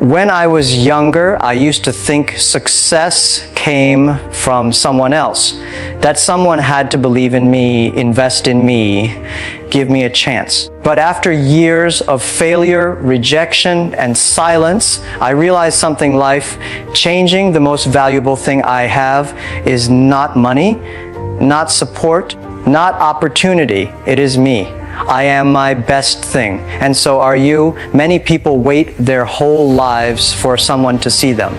When I was younger, I used to think success came from someone else. That someone had to believe in me, invest in me, give me a chance. But after years of failure, rejection, and silence, I realized something in life. Changing, the most valuable thing I have is not money, not support, not opportunity. It is me. I am my best thing, and so are you. Many people wait their whole lives for someone to see them.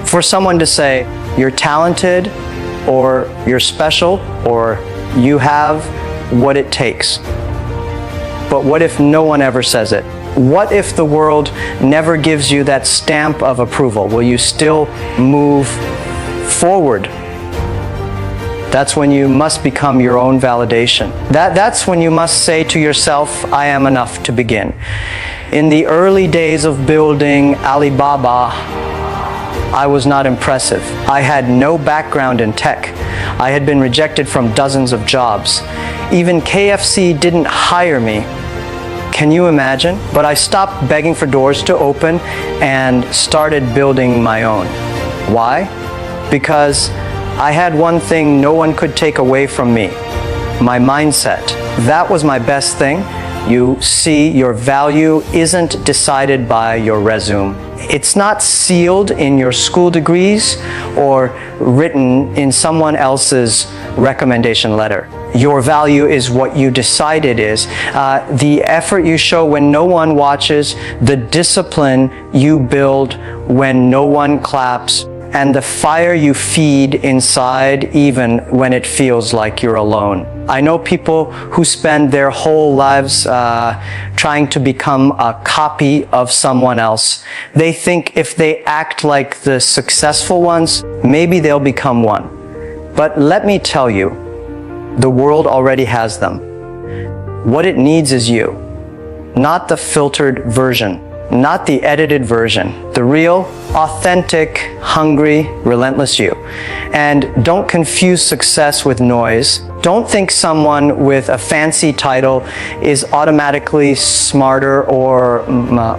For someone to say, you're talented, or you're special, or you have what it takes. But what if no one ever says it? What if the world never gives you that stamp of approval? Will you still move forward? That's when you must become your own validation. That's when you must say to yourself, I am enough to begin. In the early days of building Alibaba, I was not impressive. I had no background in tech. I had been rejected from dozens of jobs. Even KFC didn't hire me. Can you imagine? But I stopped begging for doors to open and started building my own. Why? Because I had one thing no one could take away from me, my mindset. That was my best thing. You see, your value isn't decided by your resume. It's not sealed in your school degrees or written in someone else's recommendation letter. Your value is what you decide it is. The effort you show when no one watches, the discipline you build when no one claps, and the fire you feed inside even when it feels like you're alone. I know people who spend their whole lives trying to become a copy of someone else. They think if they act like the successful ones, maybe they'll become one. But let me tell you, the world already has them. What it needs is you, not the filtered version. Not the edited version, the real, authentic, hungry, relentless you. And don't confuse success with noise. Don't think someone with a fancy title is automatically smarter or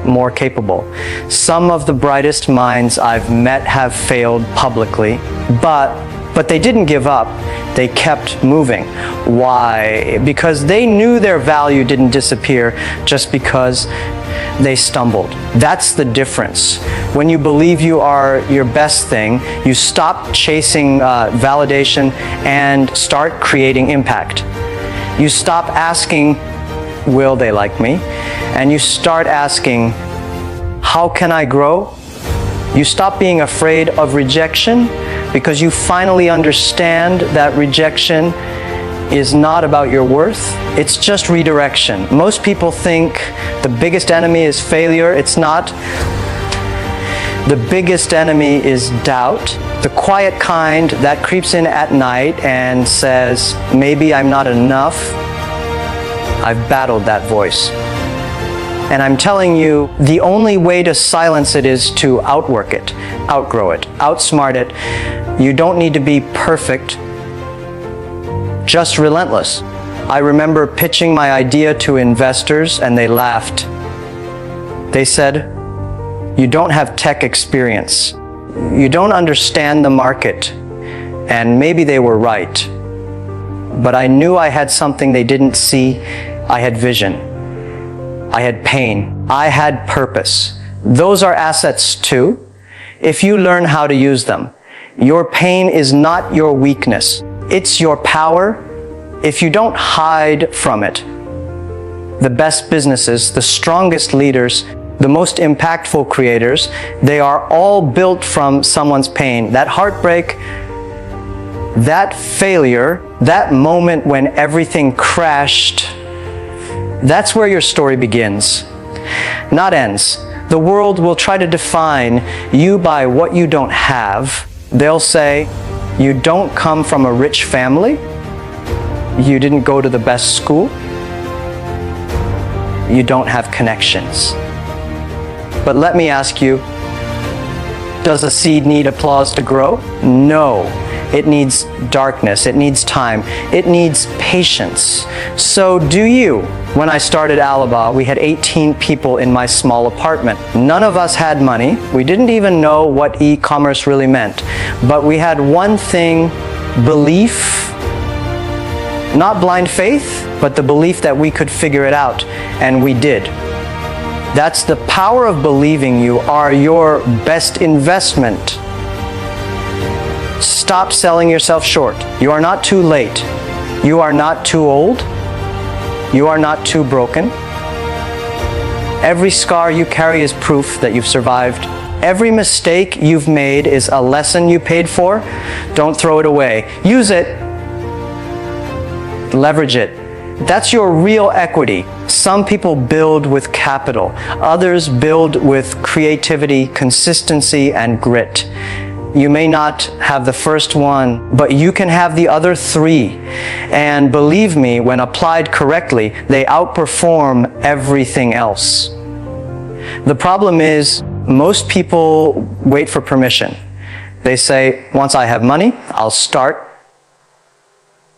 more capable. Some of the brightest minds I've met have failed publicly, but they didn't give up. They kept moving. Why? Because they knew their value didn't disappear just because they stumbled. That's the difference. When you believe you are your best thing, you stop chasing validation and start creating impact. You stop asking, will they like me? And you start asking, how can I grow? You stop being afraid of rejection because you finally understand that rejection is not about your worth. It's just redirection. Most people think the biggest enemy is failure. It's not. The biggest enemy is doubt, the quiet kind that creeps in at night and says, maybe I'm not enough. I've battled that voice. And I'm telling you, the only way to silence it is to outwork it, outgrow it, outsmart it. You don't need to be perfect, just relentless. I remember pitching my idea to investors and they laughed. They said, you don't have tech experience. You don't understand the market. And maybe they were right. But I knew I had something they didn't see. I had vision. I had pain. I had purpose. Those are assets too, if you learn how to use them. Your pain is not your weakness. It's your power if you don't hide from it. The best businesses, the strongest leaders, the most impactful creators, they are all built from someone's pain. That heartbreak, that failure, that moment when everything crashed, that's where your story begins, not ends. The world will try to define you by what you don't have. They'll say, you don't come from a rich family, you didn't go to the best school, you don't have connections. But let me ask you, does a seed need applause to grow? No. It needs darkness. It needs time. It needs patience. So do you. When I started Alibaba, we had 18 people in my small apartment. None of us had money. We didn't even know what e-commerce really meant. But we had one thing, belief. Not blind faith, but the belief that we could figure it out. And we did. That's the power of believing you are your best investment. Stop selling yourself short. You are not too late. You are not too old. You are not too broken. Every scar you carry is proof that you've survived. Every mistake you've made is a lesson you paid for. Don't throw it away. Use it. Leverage it. That's your real equity. Some people build with capital. Others build with creativity, consistency, and grit. You may not have the first one, but you can have the other three. And believe me, when applied correctly, they outperform everything else. The problem is, most people wait for permission. They say, once I have money, I'll start.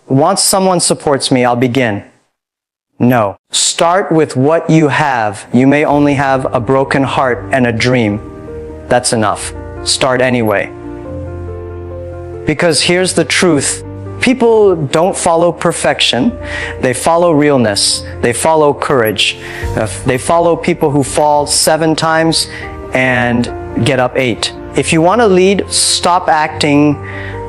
Once someone supports me, I'll begin. No. Start with what you have. You may only have a broken heart and a dream. That's enough. Start anyway. Because here's the truth. People don't follow perfection. They follow realness. They follow courage. They follow people who fall 7 times and get up 8. If you want to lead, stop acting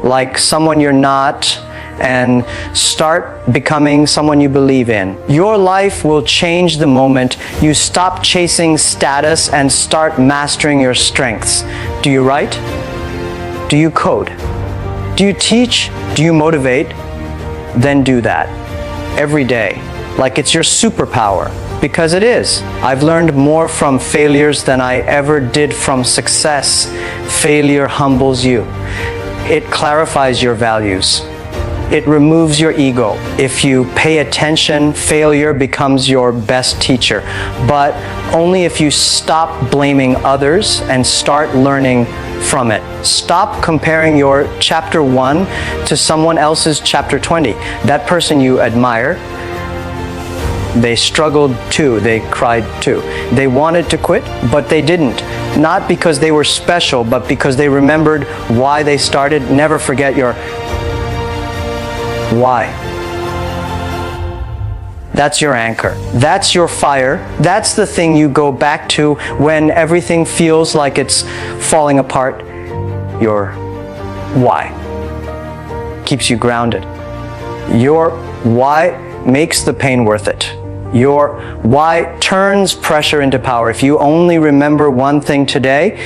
like someone you're not and start becoming someone you believe in. Your life will change the moment you stop chasing status and start mastering your strengths. Do you write? Do you code? Do you teach? Do you motivate? Then do that every day, like it's your superpower, because it is. I've learned more from failures than I ever did from success. Failure humbles you. It clarifies your values. It removes your ego. If you pay attention, failure becomes your best teacher. But only if you stop blaming others and start learning from it. Stop comparing your chapter 1 to someone else's chapter 20. That person you admire, they struggled too, they cried too. They wanted to quit, but they didn't. Not because they were special, but because they remembered why they started. Never forget your why. That's your anchor. That's your fire. That's the thing you go back to when everything feels like it's falling apart. Your why keeps you grounded. Your why makes the pain worth it. Your why turns pressure into power. If you only remember one thing today,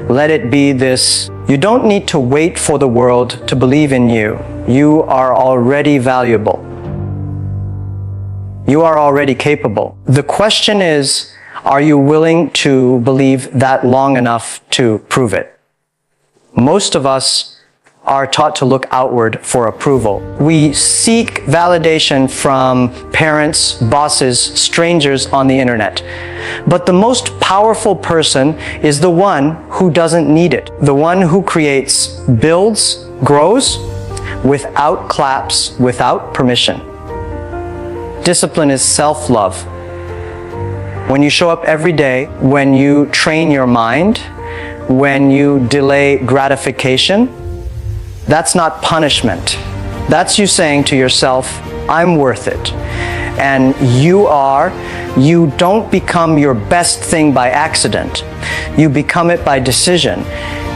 let it be this. You don't need to wait for the world to believe in you. You are already valuable. You are already capable. The question is, are you willing to believe that long enough to prove it? Most of us are taught to look outward for approval. We seek validation from parents, bosses, strangers on the internet. But the most powerful person is the one who doesn't need it. The one who creates, builds, grows, without claps, without permission. Discipline is self-love. When you show up every day, when you train your mind, when you delay gratification, that's not punishment. That's you saying to yourself, I'm worth it. And you don't become your best thing by accident. You become it by decision.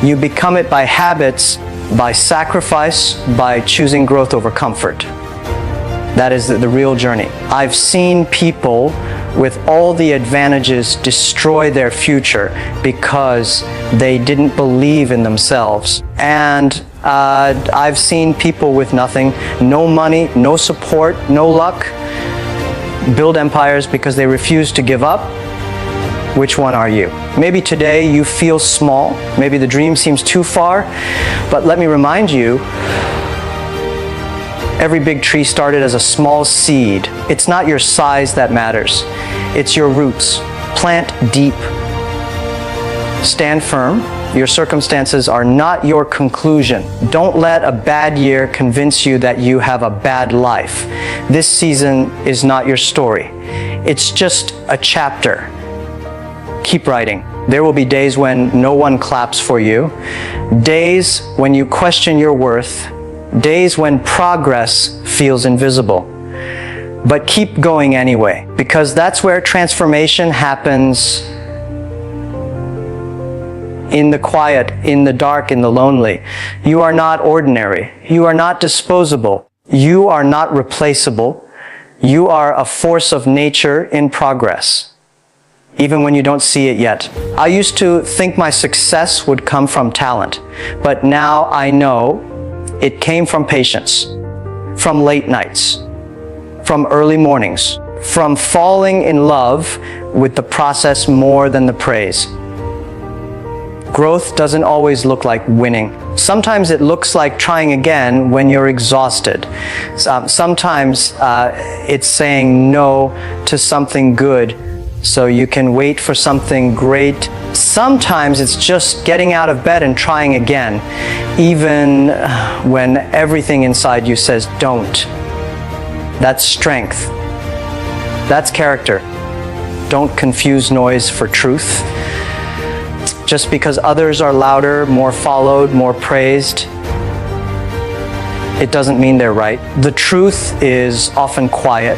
You become it by habits, by sacrifice, by choosing growth over comfort. That is the real journey. I've seen people with all the advantages destroy their future because they didn't believe in themselves. And I've seen people with nothing, no money, no support, no luck, build empires because they refuse to give up. Which one are you? Maybe today you feel small, maybe the dream seems too far, but let me remind you, every big tree started as a small seed. It's not your size that matters. It's your roots. Plant deep. Stand firm. Your circumstances are not your conclusion. Don't let a bad year convince you that you have a bad life. This season is not your story. It's just a chapter. Keep writing. There will be days when no one claps for you, days when you question your worth, days when progress feels invisible. But keep going anyway, because that's where transformation happens. In the quiet, in the dark, in the lonely. You are not ordinary. You are not disposable. You are not replaceable. You are a force of nature in progress, even when you don't see it yet. I used to think my success would come from talent, but now I know it came from patience, from late nights, from early mornings, from falling in love with the process more than the praise. Growth doesn't always look like winning. Sometimes it looks like trying again when you're exhausted. Sometimes it's saying no to something good so you can wait for something great. Sometimes it's just getting out of bed and trying again, even when everything inside you says don't. That's strength. That's character. Don't confuse noise for truth. Just because others are louder, more followed, more praised, it doesn't mean they're right. The truth is often quiet.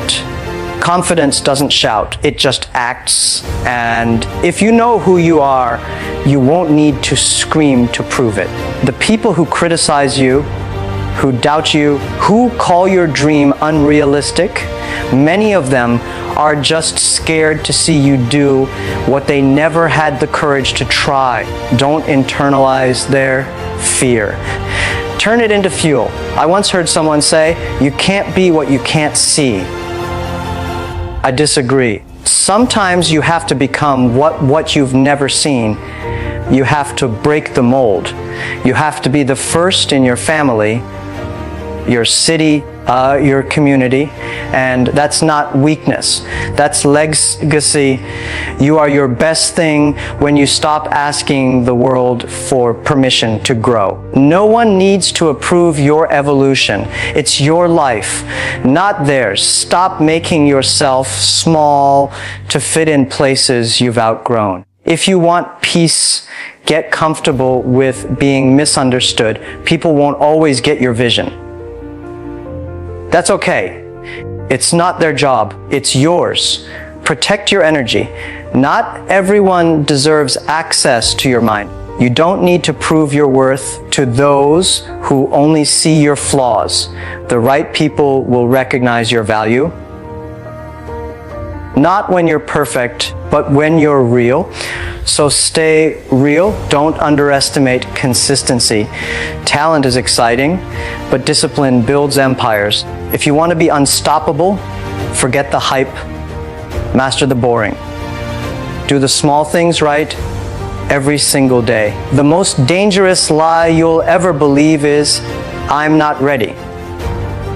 Confidence doesn't shout, it just acts. And if you know who you are, you won't need to scream to prove it. The people who criticize you, who doubt you, who call your dream unrealistic, many of them are just scared to see you do what they never had the courage to try. Don't internalize their fear. Turn it into fuel. I once heard someone say, "You can't be what you can't see." I disagree. Sometimes you have to become what you've never seen. You have to break the mold. You have to be the first in your family, your city, your community, and that's not weakness. That's legacy. You are your best thing when you stop asking the world for permission to grow. No one needs to approve your evolution. It's your life, not theirs. Stop making yourself small to fit in places you've outgrown. If you want peace, get comfortable with being misunderstood. People won't always get your vision. That's okay. It's not their job. It's yours. Protect your energy. Not everyone deserves access to your mind. You don't need to prove your worth to those who only see your flaws. The right people will recognize your value. Not when you're perfect, but when you're real. So stay real. Don't underestimate consistency. Talent is exciting, but discipline builds empires. If you want to be unstoppable, forget the hype. Master the boring. Do the small things right every single day. The most dangerous lie you'll ever believe is, "I'm not ready."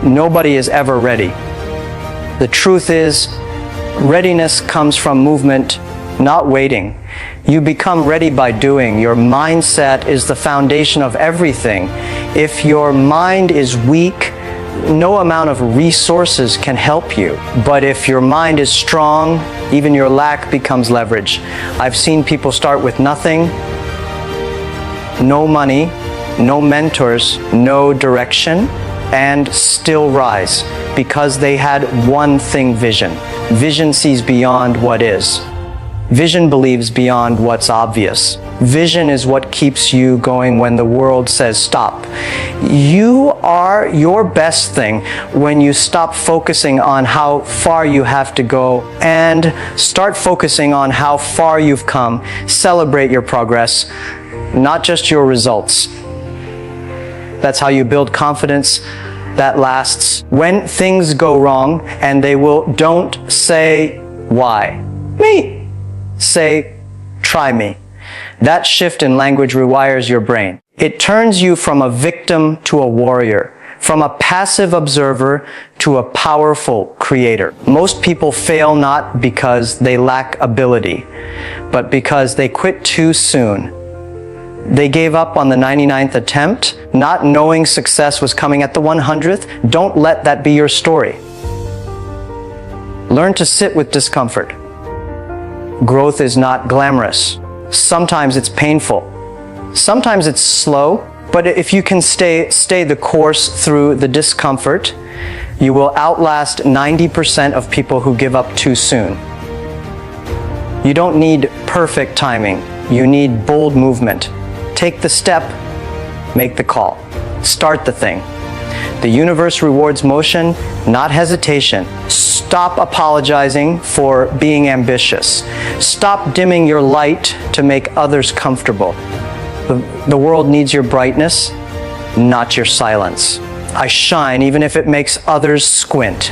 Nobody is ever ready. The truth is, readiness comes from movement, not waiting. You become ready by doing. Your mindset is the foundation of everything. If your mind is weak, no amount of resources can help you. But if your mind is strong, even your lack becomes leverage. I've seen people start with nothing, no money, no mentors, no direction, and still rise because they had one thing vision. Vision sees beyond what is. Vision believes beyond what's obvious. Vision is what keeps you going when the world says stop. You are your best thing when you stop focusing on how far you have to go and start focusing on how far you've come. Celebrate your progress, not just your results. That's how you build confidence that lasts. When things go wrong, and they will, don't say, "Why me?" Say, "Try me." That shift in language rewires your brain. It turns you from a victim to a warrior, from a passive observer to a powerful creator. Most people fail not because they lack ability, but because they quit too soon. They gave up on the 99th attempt, not knowing success was coming at the 100th. Don't let that be your story. Learn to sit with discomfort. Growth is not glamorous. Sometimes it's painful. Sometimes it's slow, but if you can stay the course through the discomfort, you will outlast 90% of people who give up too soon. You don't need perfect timing. You need bold movement. Take the step, make the call. Start the thing. The universe rewards motion, not hesitation. Stop apologizing for being ambitious. Stop dimming your light to make others comfortable. The world needs your brightness, not your silence. I shine even if it makes others squint.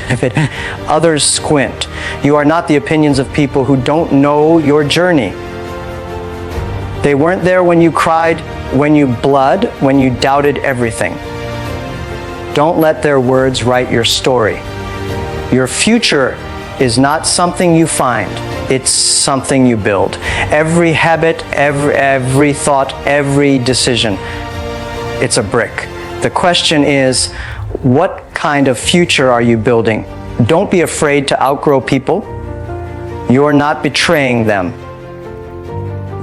Others squint. You are not the opinions of people who don't know your journey. They weren't there when you cried, when you bled, when you doubted everything. Don't let their words write your story. Your future is not something you find. It's something you build. Every habit, every thought, every decision, it's a brick. The question is, what kind of future are you building? Don't be afraid to outgrow people. You're not betraying them.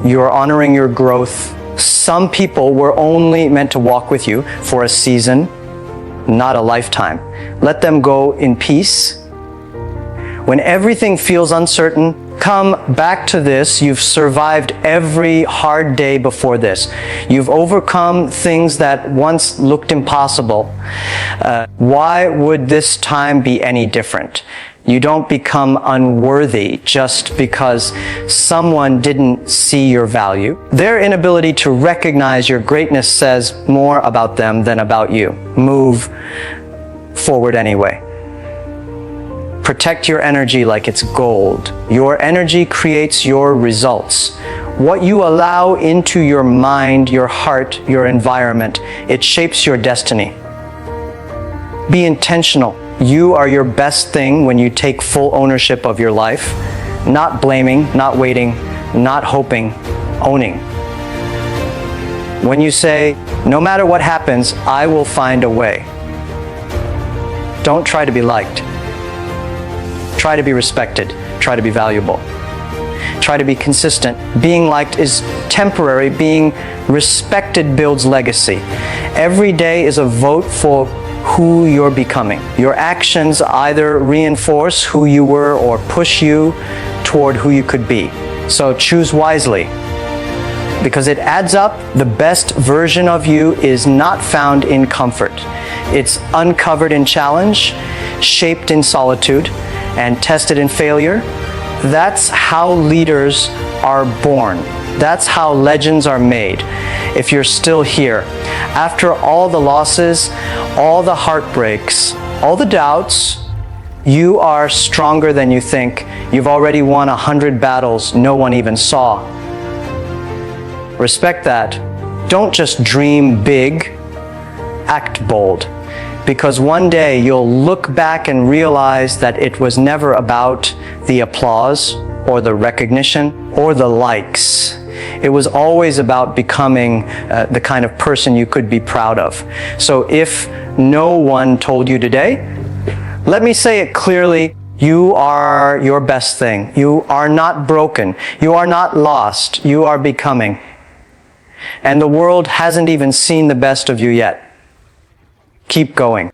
You're honoring your growth. Some people were only meant to walk with you for a season, not a lifetime. Let them go in peace. When everything feels uncertain, come back to this. You've survived every hard day before this. You've overcome things that once looked impossible. Why would this time be any different? You don't become unworthy just because someone didn't see your value. Their inability to recognize your greatness says more about them than about you. Move forward anyway. Protect your energy like it's gold. Your energy creates your results. What you allow into your mind, your heart, your environment, it shapes your destiny. Be intentional. You are your best thing when you take full ownership of your life. Not blaming, not waiting, not hoping, owning. When you say, no matter what happens, I will find a way. Don't try to be liked. Try to be respected. Try to be valuable. Try to be consistent. Being liked is temporary. Being respected builds legacy. Every day is a vote for who you're becoming. Your actions either reinforce who you were or push you toward who you could be. So choose wisely, because it adds up. The best version of you is not found in comfort. It's uncovered in challenge, shaped in solitude, and tested in failure. That's how leaders are born. That's how legends are made. If you're still here, after all the losses, all the heartbreaks, all the doubts, you are stronger than you think. You've already won 100 battles no one even saw. Respect that. Don't just dream big, act bold. Because one day you'll look back and realize that it was never about the applause or the recognition or the likes. It was always about becoming the kind of person you could be proud of. So if no one told you today, let me say it clearly. You are your best thing. You are not broken. You are not lost. You are becoming. And the world hasn't even seen the best of you yet. Keep going.